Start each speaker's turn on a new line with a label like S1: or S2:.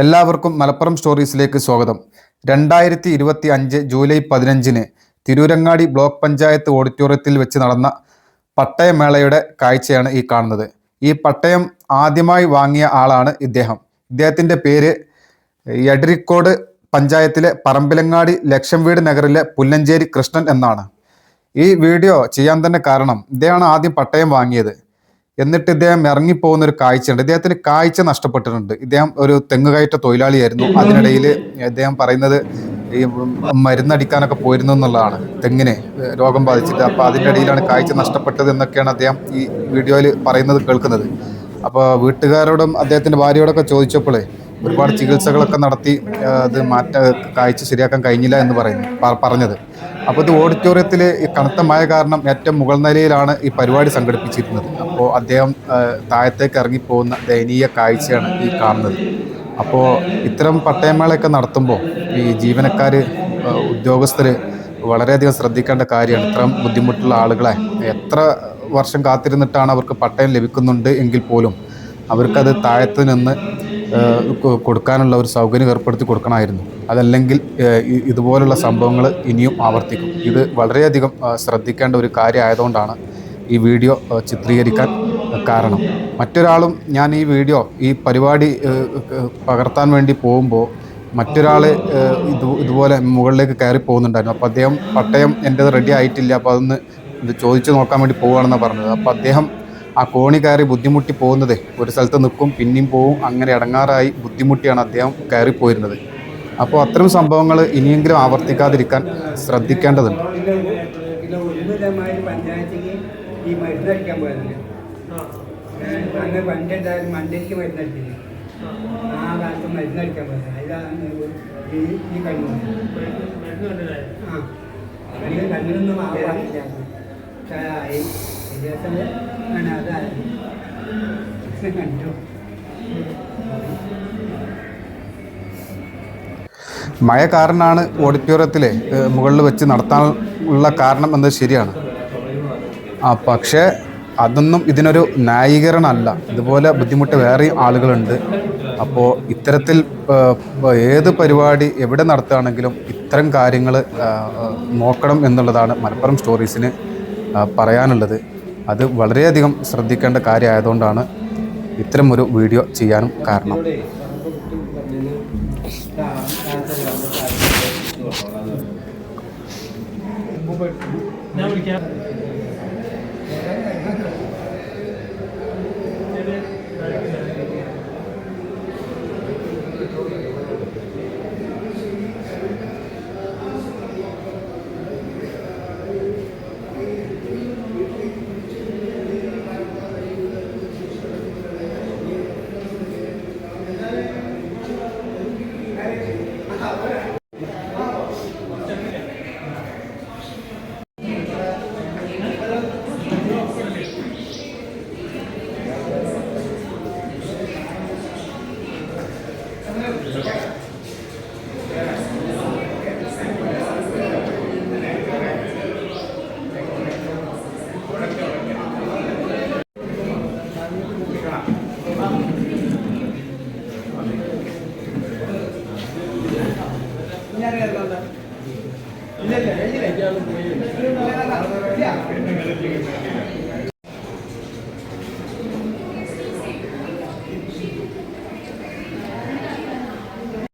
S1: എല്ലാവർക്കും മലപ്പുറം സ്റ്റോറീസിലേക്ക് സ്വാഗതം. 2025 July 15 Tirurangadi block panchayat ഓഡിറ്റോറിയത്തിൽ വെച്ച് നടന്ന പട്ടയമേളയുടെ കാഴ്ചയാണ് ഈ കാണുന്നത്. ഈ പട്ടയം ആദ്യമായി വാങ്ങിയ ആളാണ് ഇദ്ദേഹത്തിൻ്റെ പേര് എടരിക്കോട് പഞ്ചായത്തിലെ പറമ്പിലങ്ങാടി ലക്ഷം വീട് നഗറിലെ പുല്ലഞ്ചേരി കൃഷ്ണൻ എന്നാണ്. ഈ വീഡിയോ ചെയ്യാൻ തന്നെ കാരണം ഇദ്ദേഹമാണ് ആദ്യം പട്ടയം വാങ്ങിയത്. എന്നിട്ട് ഇദ്ദേഹം ഇറങ്ങിപ്പോകുന്ന ഒരു കാഴ്ചയുണ്ട്. ഇദ്ദേഹത്തിന് കാഴ്ച നഷ്ടപ്പെട്ടിട്ടുണ്ട്. ഇദ്ദേഹം ഒരു തെങ്ങുകയറ്റ തൊഴിലാളിയായിരുന്നു. അതിനിടയിൽ ഇദ്ദേഹം പറയുന്നത് ഈ മരുന്നടിക്കാനൊക്കെ പോയിരുന്നു എന്നുള്ളതാണ്, തെങ്ങിനെ രോഗം ബാധിച്ചിട്ട്. അപ്പോൾ അതിൻ്റെ ഇടയിലാണ് കാഴ്ച നഷ്ടപ്പെട്ടത് എന്നൊക്കെയാണ് അദ്ദേഹം ഈ വീഡിയോയിൽ പറയുന്നത് കേൾക്കുന്നത്. അപ്പോൾ വീട്ടുകാരോടും അദ്ദേഹത്തിൻ്റെ ഭാര്യയോടൊക്കെ ചോദിച്ചപ്പോൾ ഒരുപാട് ചികിത്സകളൊക്കെ നടത്തി അത് കാഴ്ച ശരിയാക്കാൻ കഴിഞ്ഞില്ല എന്ന് പറഞ്ഞത്. അപ്പോൾ ഇത് ഓഡിറ്റോറിയത്തിൽ ഈ കനത്ത മഴ കാരണം ഏറ്റവും മുകൾ നിലയിലാണ് ഈ പരിപാടി സംഘടിപ്പിച്ചിരുന്നത്. അപ്പോൾ അദ്ദേഹം താഴത്തേക്ക് ഇറങ്ങിപ്പോകുന്ന ദയനീയ കാഴ്ചയാണ് ഈ കാണുന്നത്. അപ്പോൾ ഇത്തരം പട്ടയമേളയൊക്കെ നടത്തുമ്പോൾ ഈ ജീവനക്കാർ, ഉദ്യോഗസ്ഥർ വളരെയധികം ശ്രദ്ധിക്കേണ്ട കാര്യമാണ്. ഇത്തരം ബുദ്ധിമുട്ടുള്ള ആളുകളെ എത്ര വർഷം കാത്തിരുന്നിട്ടാണ് അവർക്ക് പട്ടയം ലഭിക്കുന്നുണ്ട് എങ്കിൽ പോലും അവർക്കത് താഴത്ത് നിന്ന് കൊടുക്കാനുള്ള ഒരു സൗകര്യം ഏർപ്പെടുത്തി കൊടുക്കണമായിരുന്നു. അതല്ലെങ്കിൽ ഇതുപോലുള്ള സംഭവങ്ങൾ ഇനിയും ആവർത്തിക്കും. ഇത് വളരെയധികം ശ്രദ്ധിക്കേണ്ട ഒരു കാര്യമായതുകൊണ്ടാണ് ഈ വീഡിയോ ചിത്രീകരിക്കാൻ കാരണം. മറ്റൊരാളും ഞാൻ ഈ പരിപാടി പകർത്താൻ വേണ്ടി പോകുമ്പോൾ മറ്റൊരാൾ ഇതുപോലെ മുകളിലേക്ക് കയറി പോകുന്നുണ്ടായിരുന്നു. അപ്പോൾ അദ്ദേഹം പട്ടയം എൻ്റേത് റെഡി ആയിട്ടില്ല, അപ്പോൾ അതൊന്ന് ഇത് ചോദിച്ചു നോക്കാൻ വേണ്ടി പോവുകയാണെന്നാണ് പറഞ്ഞത്. അപ്പോൾ അദ്ദേഹം ആ കോണി കയറി ബുദ്ധിമുട്ടി പോകുന്നത്, ഒരു സ്ഥലത്ത് നിൽക്കും പിന്നെയും പോവും, അങ്ങനെ ഇടങ്ങാറായി ബുദ്ധിമുട്ടിയാണ് അദ്ദേഹം കയറിപ്പോയിരുന്നത്. അപ്പോൾ അത്തരം സംഭവങ്ങൾ ഇനിയെങ്കിലും ആവർത്തിക്കാതിരിക്കാൻ ശ്രദ്ധിക്കേണ്ടതുണ്ട്. മഴ കാരണമാണ് ഓഡിറ്റോറിയത്തിൽ മുകളിൽ വെച്ച് നടത്താനുള്ള കാരണം എന്നത് ശരിയാണ്. പക്ഷേ അതൊന്നും ഇതിനൊരു ന്യായീകരണമല്ല. ഇതുപോലെ ബുദ്ധിമുട്ട് വേറെ ആളുകളുണ്ട്. അപ്പോൾ ഇത്തരത്തിൽ ഏത് പരിപാടി എവിടെ നടത്തുകയാണെങ്കിലും ഇത്തരം കാര്യങ്ങൾ നോക്കണം എന്നുള്ളതാണ് മലപ്പുറം സ്റ്റോറീസിന് പറയാനുള്ളത്. അത് വളരെയധികം ശ്രദ്ധിക്കേണ്ട കാര്യമായതുകൊണ്ടാണ് ഇത്തരം ഒരു വീഡിയോ ചെയ്യാനും കാരണം.